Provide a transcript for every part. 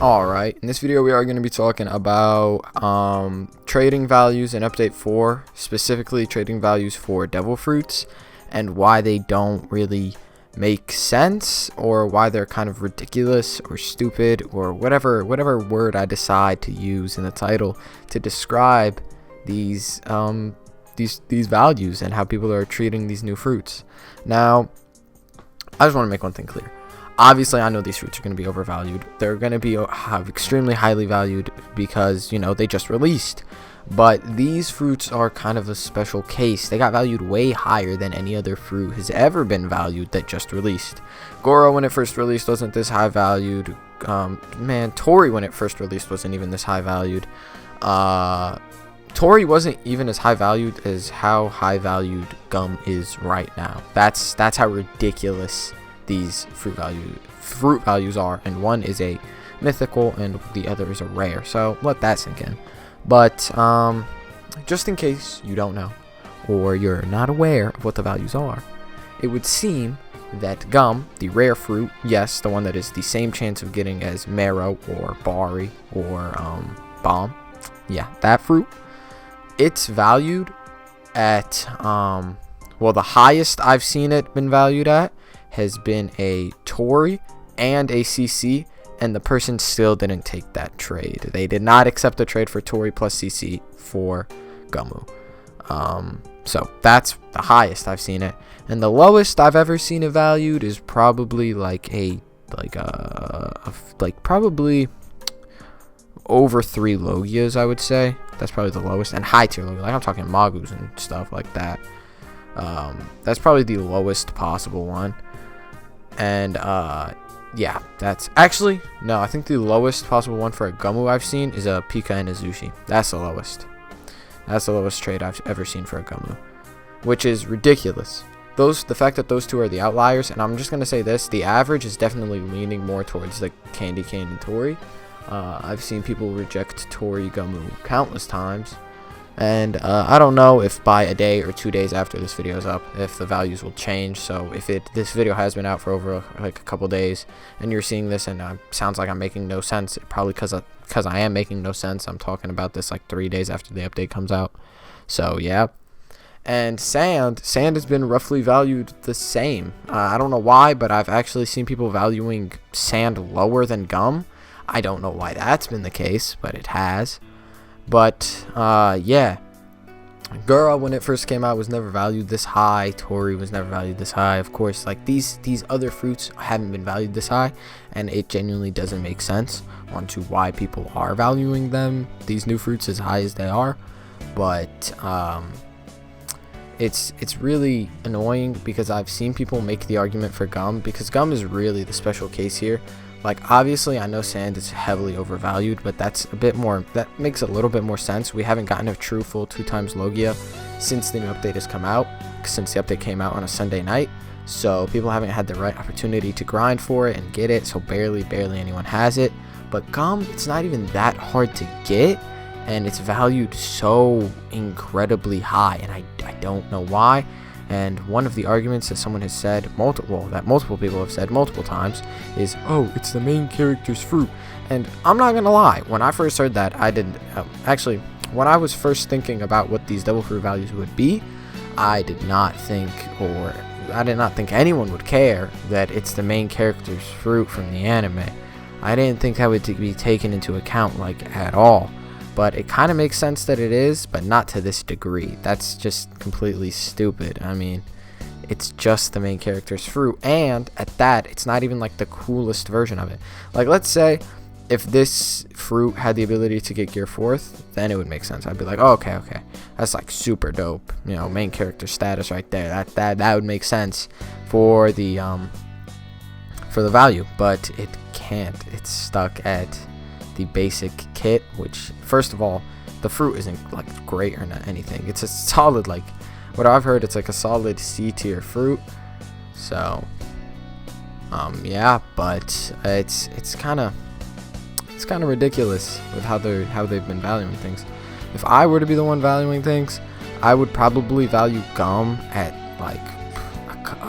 Alright, in this video we are going to be talking about trading values in update 4, specifically trading values for devil fruits, and why they don't really make sense, or why they're kind of ridiculous or stupid, or whatever word I decide to use in the title to describe these values and how people are treating these new fruits. Now, I just want to make one thing clear. Obviously, I know these fruits are going to be overvalued. They're going to be extremely highly valued because, you know, they just released. But these fruits are kind of a special case. They got valued way higher than any other fruit has ever been valued that just released. Goro, when it first released, wasn't this high valued. Tori, when it first released, wasn't even this high valued. Tori wasn't even as high valued as how high valued gum is right now. That's how ridiculous these fruit values are, and one is a mythical and the other is a rare, so let that sink in. But just in case you don't know, or you're not aware of what the values are, it would seem that gum, the rare fruit, yes, the one that is the same chance of getting as marrow or bari or bomb, yeah, that fruit, it's valued at well, the highest I've seen it been valued at has been a Tori and a CC, and the person still didn't take that trade. They did not accept the trade for Tori plus CC for Gumu. So that's the highest I've seen it, and the lowest I've ever seen it valued is probably probably over 3 Logias, I would say. That's probably the lowest, and high tier Logia, like I'm talking Magus and stuff like that. That's probably the lowest possible one. And yeah, that's actually no, I think the lowest possible one for a Gumu I've seen is a Pika and a Zushi. That's the lowest trade I've ever seen for a Gumu, which is ridiculous. The fact that those two are the outliers, and I'm just gonna say this, the average is definitely leaning more towards the Candy Cane and Tori. I've seen people reject Tori Gumu countless times. And I don't know if by a day or 2 days after this video is up, if the values will change. So if this video has been out for over like a couple days, and you're seeing this and sounds like I'm making no sense, probably because I am making no sense. I'm talking about this like 3 days after the update comes out. So yeah. And sand has been roughly valued the same. I don't know why, but I've actually seen people valuing sand lower than gum. I don't know why that's been the case, but it has. But yeah, Gura, when it first came out, was never valued this high. Tori was never valued this high. Of course, like these other fruits haven't been valued this high, and it genuinely doesn't make sense onto why people are valuing these new fruits as high as they are. But it's really annoying because I've seen people make the argument for gum, because gum is really the special case here. Like, obviously, I know sand is heavily overvalued, but that makes a little bit more sense. We haven't gotten a true full 2x Logia since the new update has come out, since the update came out on a Sunday night. So people haven't had the right opportunity to grind for it and get it, so barely anyone has it. But gum, it's not even that hard to get, and it's valued so incredibly high, and I don't know why. And one of the arguments that someone has said, multiple people have said multiple times, is, oh, it's the main character's fruit. And I'm not gonna lie, when I first heard that, I didn't actually, when I was first thinking about what these devil fruit values would be, I did not think anyone would care that it's the main character's fruit from the anime. I didn't think that would be taken into account, like, at all. But it kind of makes sense that it is, but not to this degree. That's just completely stupid. I mean, it's just the main character's fruit, and at that, it's not even like the coolest version of it. Like, let's say if this fruit had the ability to get gear 4th, then it would make sense. I'd be like, oh, okay, that's like super dope, you know, main character status right there. That would make sense for the value, but it can't. It's stuck at the basic kit, which, first of all, the fruit isn't like great or not anything. It's a solid, like, what I've heard, it's like a solid C tier fruit. So yeah, but it's kind of ridiculous with how they've been valuing things. If I were to be the one valuing things, I would probably value gum at like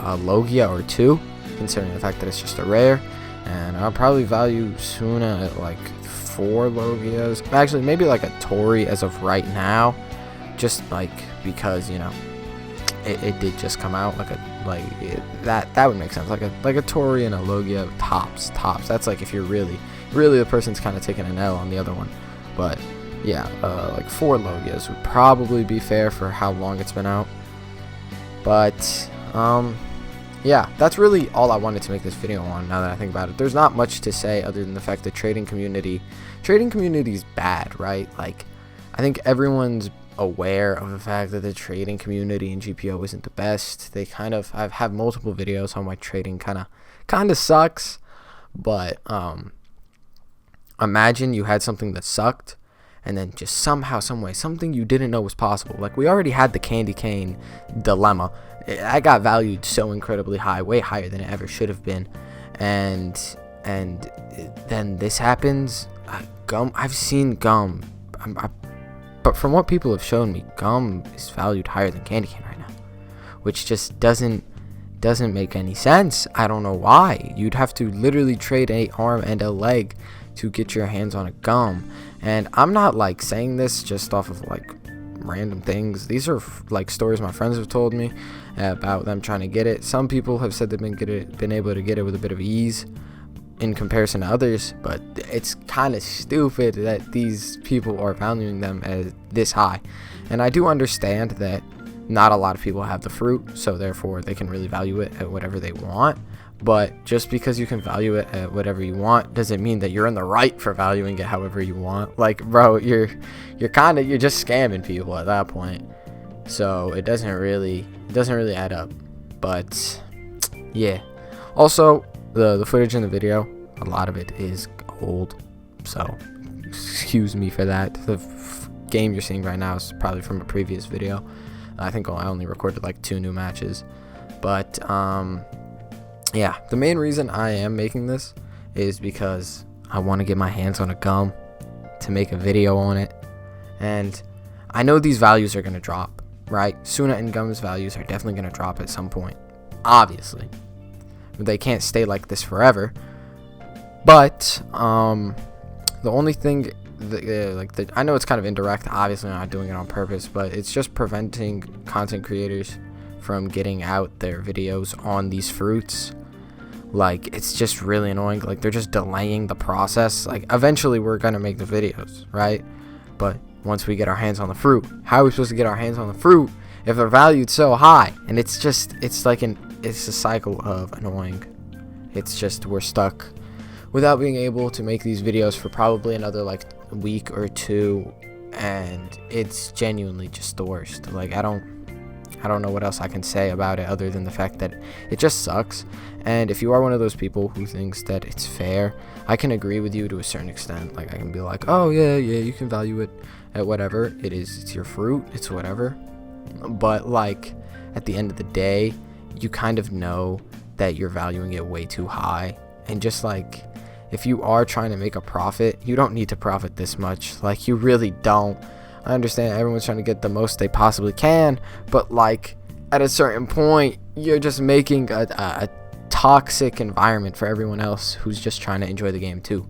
a Logia or two, considering the fact that it's just a rare. And I'll probably value Suna at like 4 Logias. Actually, maybe like a Tori as of right now, just like because, you know, it did just come out. That would make sense. Like a Tori and a Logia tops. That's like if you're really the person's kind of taking an L on the other one. But yeah, like 4 Logias would probably be fair for how long it's been out. But yeah, that's really all I wanted to make this video on. Now that I think about it, there's not much to say other than the fact that trading community is bad, right? Like, I think everyone's aware of the fact that the trading community in GPO isn't the best. I've had multiple videos on why trading kind of sucks. But imagine you had something that sucked, and then just somehow, some way, something you didn't know was possible. Like, we already had the candy cane dilemma. I got valued so incredibly high, way higher than it ever should have been, and then this happens. I've seen gum, but from what people have shown me, gum is valued higher than candy cane right now, which just doesn't make any sense. I don't know why. You'd have to literally trade an arm and a leg to get your hands on a gum. And I'm not like saying this just off of like random things. These are like stories my friends have told me about them trying to get it. Some people have said they've been able to get it with a bit of ease in comparison to others, but it's kind of stupid that these people are valuing them as this high. And I do understand that not a lot of people have the fruit, so therefore they can really value it at whatever they want. But just because you can value it at whatever you want doesn't mean that you're in the right for valuing it however you want. Like, bro, you're just scamming people at that point. So it doesn't really add up. But yeah. Also, the footage in the video, a lot of it is old. So excuse me for that. The game you're seeing right now is probably from a previous video. I think I only recorded like 2 new matches. But yeah, the main reason I am making this is because I want to get my hands on a gum to make a video on it. And I know these values are going to drop, right? Suna and gum's values are definitely going to drop at some point, obviously. They can't stay like this forever. But the only thing I know it's kind of indirect, obviously I'm not doing it on purpose, but it's just preventing content creators from getting out their videos on these fruits. Like, it's just really annoying. Like, they're just delaying the process. Like, eventually we're gonna make the videos, right? But once we get our hands on the fruit, how are we supposed to get our hands on the fruit if they're valued so high? And it's a cycle of annoying. It's just, we're stuck without being able to make these videos for probably another like week or 2, and it's genuinely just the worst. Like, I don't know what else I can say about it other than the fact that it just sucks. And if you are one of those people who thinks that it's fair, I can agree with you to a certain extent. Like, I can be like, oh yeah, you can value it at whatever it is. It's your fruit, it's whatever. But like, at the end of the day, you kind of know that you're valuing it way too high. And just like, if you are trying to make a profit, you don't need to profit this much. Like, you really don't. I understand everyone's trying to get the most they possibly can, but like, at a certain point, you're just making a toxic environment for everyone else who's just trying to enjoy the game too.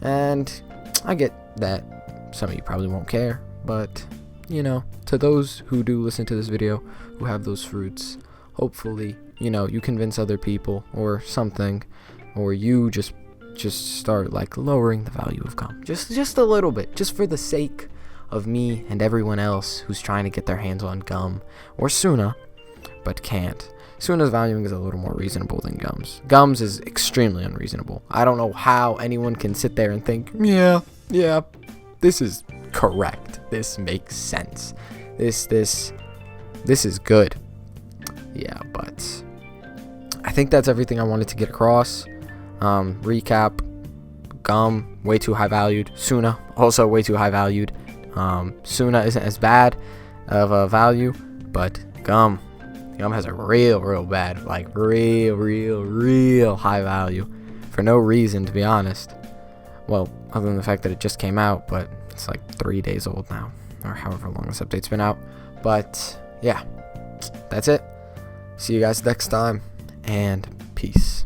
And I get that some of you probably won't care, but you know, to those who do listen to this video who have those fruits, hopefully, you know, you convince other people or something, or you just start like lowering the value of gum just a little bit, just for the sake of me and everyone else who's trying to get their hands on gum or Suna but can't. Suna's valuing is a little more reasonable than gum's. Gum's is extremely unreasonable. I don't know how anyone can sit there and think, yeah, this is correct, this makes sense, this is good. Yeah, but I think that's everything I wanted to get across. Recap: gum, way too high valued. Suna, also way too high valued. Suna isn't as bad of a value, but gum has a real bad, like real high value for no reason, to be honest. Well, other than the fact that it just came out, but it's like 3 days old now, or however long this update's been out. But yeah, that's it. See you guys next time, and peace.